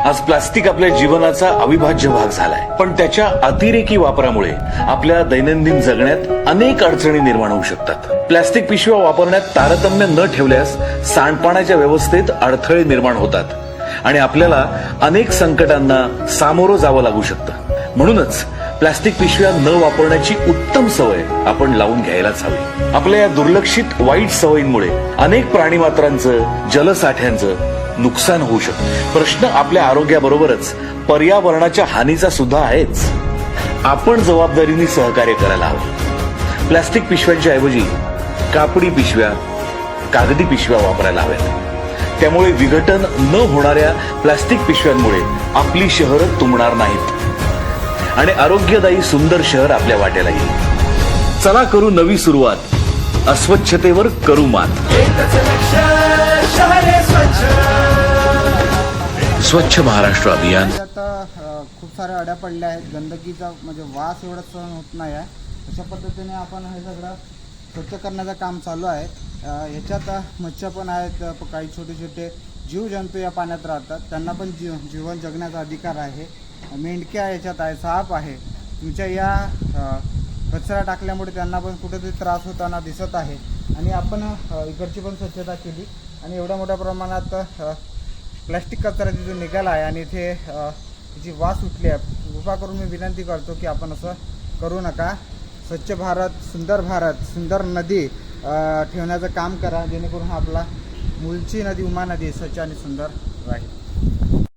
आज प्लास्टिक आपल्या जीवनाचा अविभाज्य भाग झालाय, पण त्याच्या अतिरेकी वापरामुळे आपल्या दैनंदिन जगण्यात अनेक अडचणी निर्माण होऊ शकतात. प्लास्टिक पिशव्या वापरण्यात तारतम्य न ठेवल्यास सांडपाण्याच्या व्यवस्थेत अडथळे निर्माण होतात आणि आपल्याला अनेक संकटांना सामोरं जावं लागू शकतं. म्हणूनच प्लास्टिक पिशव्या न वापरण्याची उत्तम सवय आपण लावून घ्यायलाच हवी. आपल्या या दुर्लक्षित वाईट सवयींमुळे अनेक प्राणीमात्रांचं, जलसाठ्यांचं नुकसान होऊ शकतं. प्रश्न आपल्या आरोग्याबरोबरच पर्यावरणाच्या हानीचा सुद्धा आहेच. आपण जबाबदारीने सहकार्य करायला हवं. प्लास्टिक पिशव्यांच्या ऐवजी कापडी पिशव्या, कागदी पिशव्या वापरायला हव्यात. त्यामुळे विघटन न होणाऱ्या प्लास्टिक पिशव्यांमुळे आपली शहरं तुंबणार नाहीत आणि आरोग्यदायी सुंदर शहर आपल्या वाट्याला येईल. चला करू नवी सुरुवात. अस्वच्छतेवर करू मात. स्वच्छ महाराष्ट्र अभियान. आता खूप साऱ्या अड्या पडल्या आहेत. गंदगीचा म्हणजे वास एवढा सहन होत नाही आहे. अशा पद्धतीने आपण हे सगळं स्वच्छ करण्याचं काम चालू आहे. ह्याच्यात मच्छर पण आहेत, काही छोटे छोटे जीवजंतू या पाण्यात राहतात, त्यांना पण जीवन जगण्याचा अधिकार आहे. मेंढक्या याच्यात आहे, साप आहे. तुमच्या या कचरा टाकल्यामुळे त्यांना पण कुठेतरी त्रास होताना दिसत आहे. आणि आपण इकडची पण स्वच्छता केली आणि एवढ्या मोठ्या प्रमाणात प्लॅस्टिक कचरा तिथून निघाला आहे आणि इथे जी वास उठली आहे. कृपा करून मी विनंती करतो की आपण असं करू नका. स्वच्छ भारत, सुंदर नदी ठेवण्याचं काम करा, जेणेकरून आपला मूलची नदी, उमा नदी स्वच्छ आणि सुंदर राहील.